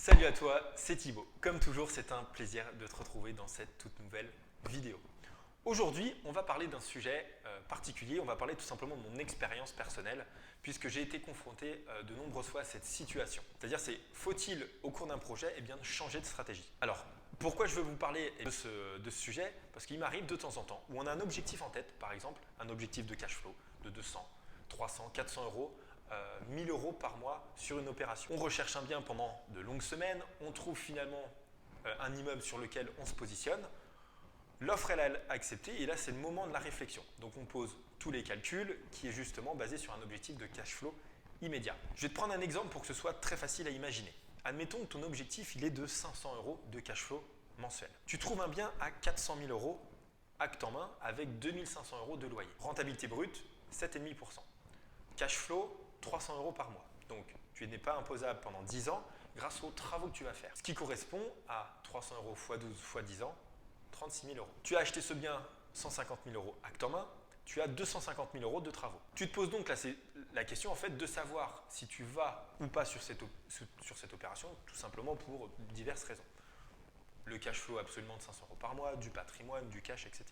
Salut à toi, c'est Thibaut. Comme toujours, c'est un plaisir de te retrouver dans cette toute nouvelle vidéo. Aujourd'hui, on va parler d'un sujet particulier, on va parler tout simplement de mon expérience personnelle, puisque j'ai été confronté de nombreuses fois à cette situation. C'est-à-dire, faut-il, au cours d'un projet, changer de stratégie? Alors, pourquoi je veux vous parler de ce sujet? Parce qu'il m'arrive de temps en temps où on a un objectif en tête, par exemple, un objectif de cash flow de 200, 300, 400 euros, 1000 euros par mois sur une opération. On recherche un bien pendant de longues semaines, on trouve finalement un immeuble sur lequel on se positionne, l'offre elle a accepté et là c'est le moment de la réflexion. Donc on pose tous les calculs qui est justement basé sur un objectif de cash flow immédiat. Je vais te prendre un exemple pour que ce soit très facile à imaginer. Admettons que ton objectif il est de 500 euros de cash flow mensuel. Tu trouves un bien à 400 000 euros acte en main avec 2500 euros de loyer. Rentabilité brute 7,5%. Cash flow 300 euros par mois. Donc, tu n'es pas imposable pendant 10 ans grâce aux travaux que tu vas faire. Ce qui correspond à 300 euros x 12 x 10 ans, 36 000 euros. Tu as acheté ce bien 150 000 euros acte en main, tu as 250 000 euros de travaux. Tu te poses donc là, c'est la question en fait de savoir si tu vas ou pas sur cette opération, tout simplement pour diverses raisons. Le cash flow absolument de 500 euros par mois, du patrimoine, du cash, etc.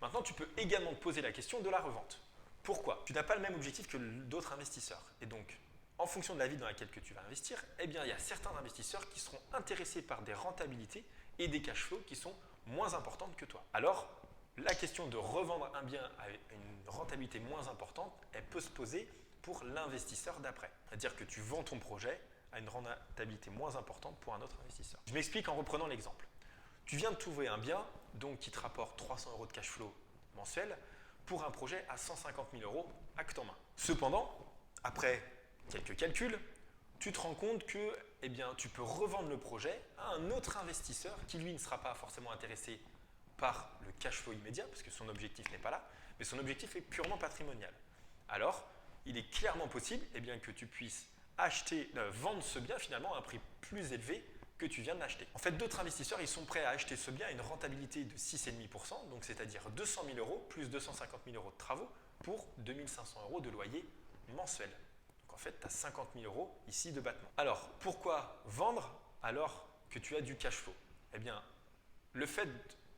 Maintenant, tu peux également te poser la question de la revente. Pourquoi? Tu n'as pas le même objectif que d'autres investisseurs. Et donc, en fonction de la vie dans laquelle tu vas investir, il y a certains investisseurs qui seront intéressés par des rentabilités et des cash flows qui sont moins importantes que toi. Alors, la question de revendre un bien à une rentabilité moins importante, elle peut se poser pour l'investisseur d'après. C'est-à-dire que tu vends ton projet à une rentabilité moins importante pour un autre investisseur. Je m'explique en reprenant l'exemple. Tu viens de trouver un bien donc, qui te rapporte 300 euros de cash flow mensuel pour un projet à 150 000 euros acte en main. Cependant, après quelques calculs, tu te rends compte que tu peux revendre le projet à un autre investisseur qui lui ne sera pas forcément intéressé par le cash flow immédiat parce que son objectif n'est pas là, mais son objectif est purement patrimonial. Alors, il est clairement possible que tu puisses vendre ce bien finalement à un prix plus élevé que tu viens de l'acheter. En fait, d'autres investisseurs, ils sont prêts à acheter ce bien à une rentabilité de 6,5%, donc c'est-à-dire 200 000 euros plus 250 000 euros de travaux pour 2500 euros de loyer mensuel. Donc en fait, tu as 50 000 euros ici de battement. Alors, pourquoi vendre alors que tu as du cash flow? Le fait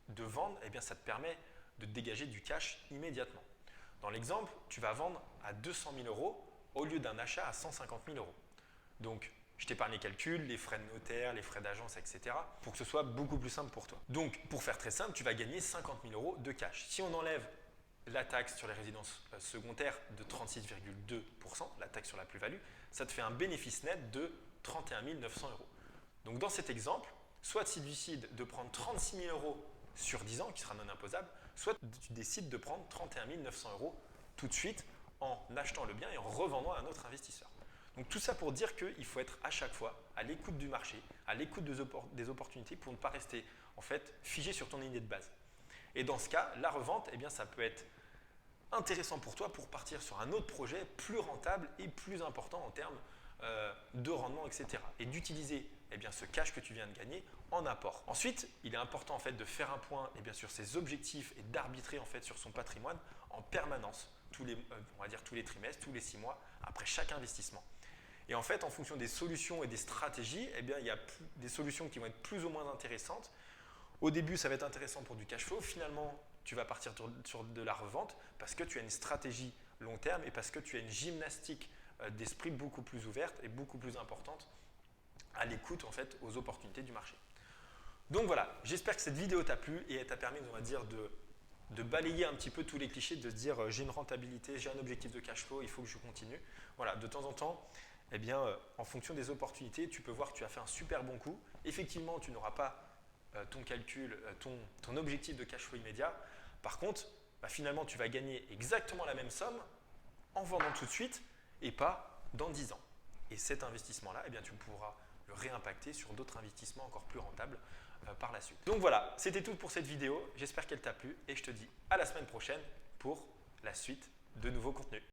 de vendre, ça te permet de dégager du cash immédiatement. Dans l'exemple, tu vas vendre à 200 000 euros au lieu d'un achat à 150 000 euros. Donc, je t'épargne les calculs, les frais de notaire, les frais d'agence, etc. pour que ce soit beaucoup plus simple pour toi. Donc, pour faire très simple, tu vas gagner 50 000 euros de cash. Si on enlève la taxe sur les résidences secondaires de 36,2%, la taxe sur la plus-value, ça te fait un bénéfice net de 31 900 euros. Donc, dans cet exemple, soit tu décides de prendre 36 000 euros sur 10 ans, qui sera non imposable, soit tu décides de prendre 31 900 euros tout de suite en achetant le bien et en revendant à un autre investisseur. Donc tout ça pour dire qu'il faut être à chaque fois à l'écoute du marché, à l'écoute des opportunités pour ne pas rester en fait figé sur ton idée de base. Et dans ce cas, la revente, ça peut être intéressant pour toi pour partir sur un autre projet plus rentable et plus important en termes de rendement, etc. Et d'utiliser ce cash que tu viens de gagner en apport. Ensuite, il est important en fait de faire un point sur ses objectifs et d'arbitrer en fait sur son patrimoine en permanence, tous les trimestres, tous les 6 mois, après chaque investissement. Et en fait, en fonction des solutions et des stratégies, il y a des solutions qui vont être plus ou moins intéressantes. Au début, ça va être intéressant pour du cash flow. Finalement, tu vas partir sur de la revente parce que tu as une stratégie long terme et parce que tu as une gymnastique d'esprit beaucoup plus ouverte et beaucoup plus importante à l'écoute en fait aux opportunités du marché. Donc voilà, j'espère que cette vidéo t'a plu et elle t'a permis, on va dire, de balayer un petit peu tous les clichés, de se dire j'ai une rentabilité, j'ai un objectif de cash flow, il faut que je continue. Voilà, de temps en temps, en fonction des opportunités, tu peux voir que tu as fait un super bon coup. Effectivement, tu n'auras pas ton calcul, ton objectif de cash flow immédiat. Par contre, finalement, tu vas gagner exactement la même somme en vendant tout de suite et pas dans 10 ans. Et cet investissement-là, tu pourras le réimpacter sur d'autres investissements encore plus rentables par la suite. Donc voilà, c'était tout pour cette vidéo. J'espère qu'elle t'a plu et je te dis à la semaine prochaine pour la suite de nouveaux contenus.